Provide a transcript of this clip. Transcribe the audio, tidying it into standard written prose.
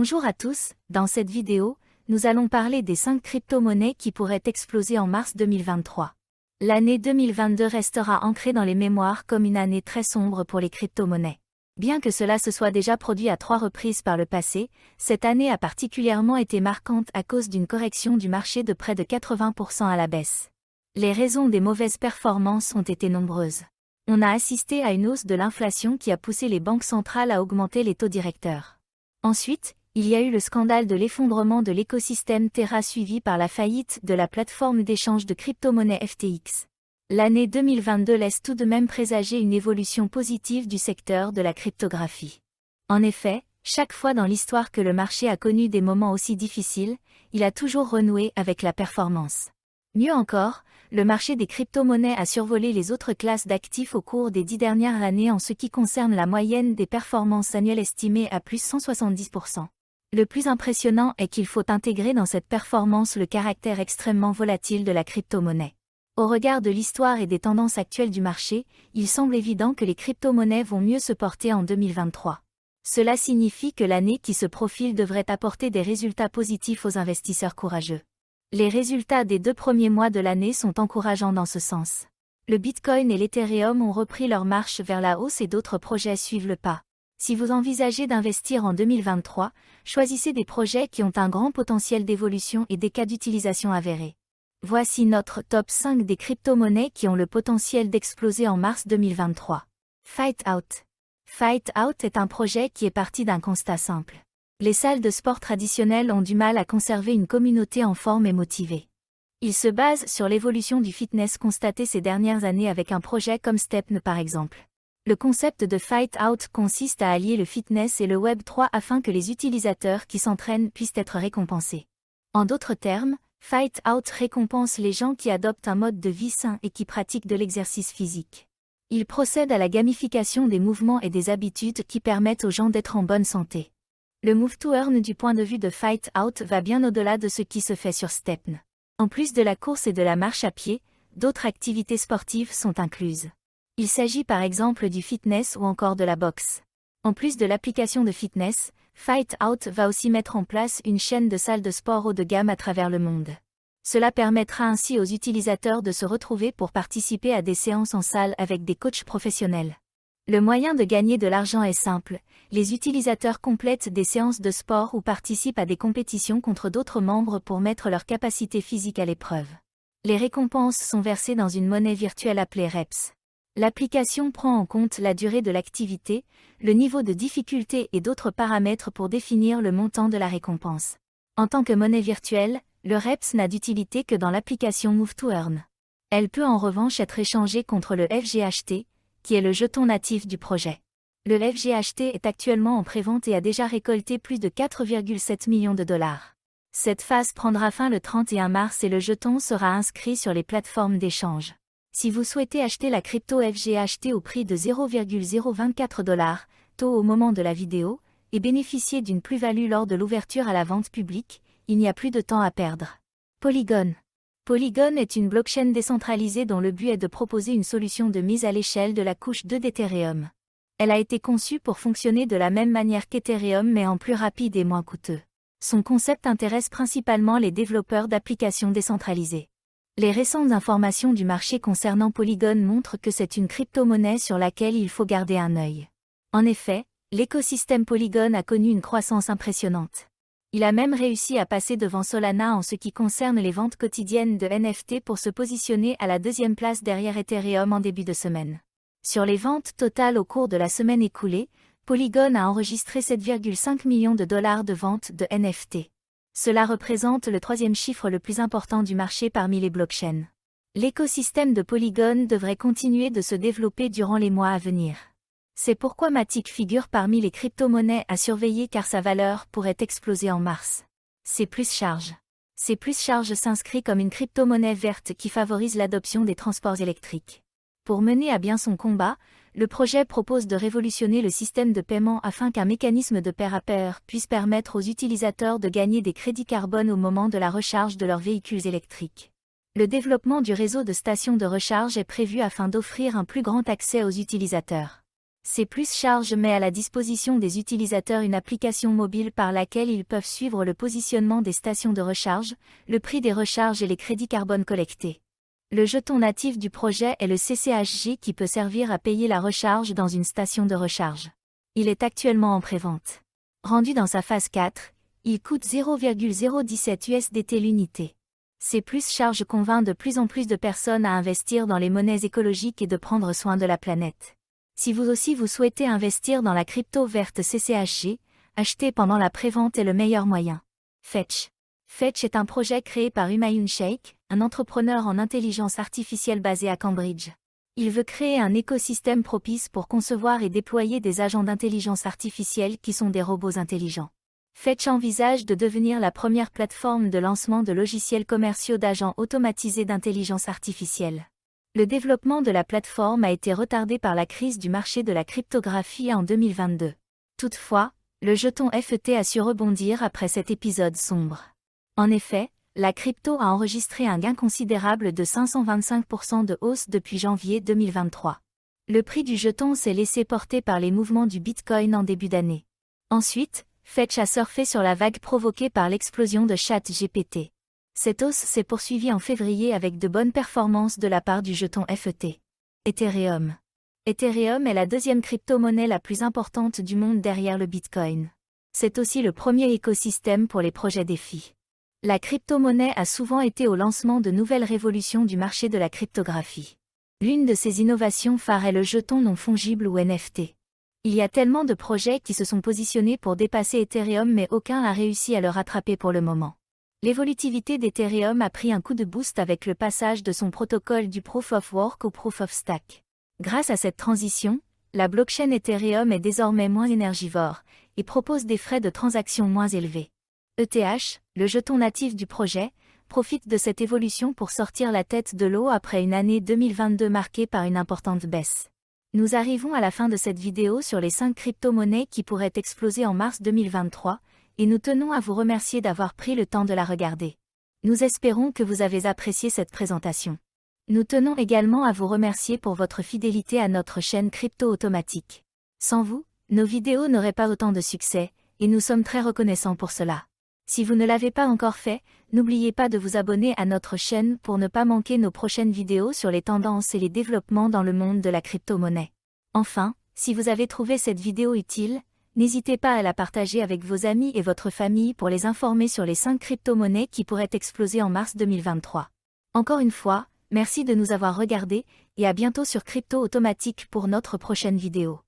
Bonjour à tous, dans cette vidéo, nous allons parler des 5 crypto-monnaies qui pourraient exploser en mars 2023. L'année 2022 restera ancrée dans les mémoires comme une année très sombre pour les crypto-monnaies. Bien que cela se soit déjà produit à 3 reprises par le passé, cette année a particulièrement été marquante à cause d'une correction du marché de près de 80% à la baisse. Les raisons des mauvaises performances ont été nombreuses. On a assisté à une hausse de l'inflation qui a poussé les banques centrales à augmenter les taux directeurs. Ensuite, il y a eu le scandale de l'effondrement de l'écosystème Terra suivi par la faillite de la plateforme d'échange de crypto-monnaies FTX. L'année 2022 laisse tout de même présager une évolution positive du secteur de la cryptographie. En effet, chaque fois dans l'histoire que le marché a connu des moments aussi difficiles, il a toujours renoué avec la performance. Mieux encore, le marché des crypto-monnaies a survolé les autres classes d'actifs au cours des 10 dernières années en ce qui concerne la moyenne des performances annuelles estimées à plus 170%. Le plus impressionnant est qu'il faut intégrer dans cette performance le caractère extrêmement volatile de la crypto-monnaie. Au regard de l'histoire et des tendances actuelles du marché, il semble évident que les crypto-monnaies vont mieux se porter en 2023. Cela signifie que l'année qui se profile devrait apporter des résultats positifs aux investisseurs courageux. Les résultats des 2 premiers mois de l'année sont encourageants dans ce sens. Le Bitcoin et l'Ethereum ont repris leur marche vers la hausse et d'autres projets suivent le pas. Si vous envisagez d'investir en 2023, choisissez des projets qui ont un grand potentiel d'évolution et des cas d'utilisation avérés. Voici notre top 5 des crypto-monnaies qui ont le potentiel d'exploser en mars 2023. Fight Out. Fight Out est un projet qui est parti d'un constat simple. Les salles de sport traditionnelles ont du mal à conserver une communauté en forme et motivée. Il se base sur l'évolution du fitness constatée ces dernières années avec un projet comme Stepn par exemple. Le concept de Fight Out consiste à allier le fitness et le Web3 afin que les utilisateurs qui s'entraînent puissent être récompensés. En d'autres termes, Fight Out récompense les gens qui adoptent un mode de vie sain et qui pratiquent de l'exercice physique. Il procède à la gamification des mouvements et des habitudes qui permettent aux gens d'être en bonne santé. Le Move to Earn du point de vue de Fight Out va bien au-delà de ce qui se fait sur Stepn. En plus de la course et de la marche à pied, d'autres activités sportives sont incluses. Il s'agit par exemple du fitness ou encore de la boxe. En plus de l'application de fitness, Fight Out va aussi mettre en place une chaîne de salles de sport haut de gamme à travers le monde. Cela permettra ainsi aux utilisateurs de se retrouver pour participer à des séances en salle avec des coachs professionnels. Le moyen de gagner de l'argent est simple, les utilisateurs complètent des séances de sport ou participent à des compétitions contre d'autres membres pour mettre leur capacité physique à l'épreuve. Les récompenses sont versées dans une monnaie virtuelle appelée Reps. L'application prend en compte la durée de l'activité, le niveau de difficulté et d'autres paramètres pour définir le montant de la récompense. En tant que monnaie virtuelle, le Reps n'a d'utilité que dans l'application Move to Earn. Elle peut en revanche être échangée contre le FGHT, qui est le jeton natif du projet. Le FGHT est actuellement en prévente et a déjà récolté plus de 4,7 millions de dollars. Cette phase prendra fin le 31 mars et le jeton sera inscrit sur les plateformes d'échange. Si vous souhaitez acheter la crypto FGHT au prix de 0,024 $, taux au moment de la vidéo, et bénéficier d'une plus-value lors de l'ouverture à la vente publique, il n'y a plus de temps à perdre. Polygon. Polygon est une blockchain décentralisée dont le but est de proposer une solution de mise à l'échelle de la couche 2 d'Ethereum. Elle a été conçue pour fonctionner de la même manière qu'Ethereum mais en plus rapide et moins coûteux. Son concept intéresse principalement les développeurs d'applications décentralisées. Les récentes informations du marché concernant Polygon montrent que c'est une crypto-monnaie sur laquelle il faut garder un œil. En effet, l'écosystème Polygon a connu une croissance impressionnante. Il a même réussi à passer devant Solana en ce qui concerne les ventes quotidiennes de NFT pour se positionner à la 2e place derrière Ethereum en début de semaine. Sur les ventes totales au cours de la semaine écoulée, Polygon a enregistré 7,5 millions de dollars de ventes de NFT. Cela représente le 3e chiffre le plus important du marché parmi les blockchains. L'écosystème de Polygon devrait continuer de se développer durant les mois à venir. C'est pourquoi Matic figure parmi les crypto-monnaies à surveiller car sa valeur pourrait exploser en mars. C++ Charge. C++ Charge s'inscrit comme une crypto-monnaie verte qui favorise l'adoption des transports électriques. Pour mener à bien son combat, le projet propose de révolutionner le système de paiement afin qu'un mécanisme de pair à pair puisse permettre aux utilisateurs de gagner des crédits carbone au moment de la recharge de leurs véhicules électriques. Le développement du réseau de stations de recharge est prévu afin d'offrir un plus grand accès aux utilisateurs. C++ Charge met à la disposition des utilisateurs une application mobile par laquelle ils peuvent suivre le positionnement des stations de recharge, le prix des recharges et les crédits carbone collectés. Le jeton natif du projet est le CCHG qui peut servir à payer la recharge dans une station de recharge. Il est actuellement en prévente. Rendu dans sa phase 4, il coûte 0,017 USDT l'unité. C++ Charge convainc de plus en plus de personnes à investir dans les monnaies écologiques et de prendre soin de la planète. Si vous aussi vous souhaitez investir dans la crypto verte CCHG, acheter pendant la prévente est le meilleur moyen. Fetch. Fetch est un projet créé par Humayun Sheikh, un entrepreneur en intelligence artificielle basé à Cambridge. Il veut créer un écosystème propice pour concevoir et déployer des agents d'intelligence artificielle qui sont des robots intelligents. Fetch envisage de devenir la première plateforme de lancement de logiciels commerciaux d'agents automatisés d'intelligence artificielle. Le développement de la plateforme a été retardé par la crise du marché de la cryptographie en 2022. Toutefois, le jeton FET a su rebondir après cet épisode sombre. En effet, la crypto a enregistré un gain considérable de 525% de hausse depuis janvier 2023. Le prix du jeton s'est laissé porter par les mouvements du Bitcoin en début d'année. Ensuite, Fetch a surfé sur la vague provoquée par l'explosion de ChatGPT. Cette hausse s'est poursuivie en février avec de bonnes performances de la part du jeton FET. Ethereum. Ethereum est la deuxième crypto-monnaie la plus importante du monde derrière le Bitcoin. C'est aussi le premier écosystème pour les projets DeFi. La crypto-monnaie a souvent été au lancement de nouvelles révolutions du marché de la cryptographie. L'une de ces innovations phares est le jeton non fongible ou NFT. Il y a tellement de projets qui se sont positionnés pour dépasser Ethereum mais aucun n'a réussi à le rattraper pour le moment. L'évolutivité d'Ethereum a pris un coup de boost avec le passage de son protocole du Proof of Work au Proof of Stake. Grâce à cette transition, la blockchain Ethereum est désormais moins énergivore et propose des frais de transaction moins élevés. ETH, le jeton natif du projet, profite de cette évolution pour sortir la tête de l'eau après une année 2022 marquée par une importante baisse. Nous arrivons à la fin de cette vidéo sur les 5 crypto-monnaies qui pourraient exploser en mars 2023, et nous tenons à vous remercier d'avoir pris le temps de la regarder. Nous espérons que vous avez apprécié cette présentation. Nous tenons également à vous remercier pour votre fidélité à notre chaîne Crypto Automatique. Sans vous, nos vidéos n'auraient pas autant de succès, et nous sommes très reconnaissants pour cela. Si vous ne l'avez pas encore fait, n'oubliez pas de vous abonner à notre chaîne pour ne pas manquer nos prochaines vidéos sur les tendances et les développements dans le monde de la crypto-monnaie. Enfin, si vous avez trouvé cette vidéo utile, n'hésitez pas à la partager avec vos amis et votre famille pour les informer sur les 5 crypto-monnaies qui pourraient exploser en mars 2023. Encore une fois, merci de nous avoir regardés, et à bientôt sur Crypto Automatique pour notre prochaine vidéo.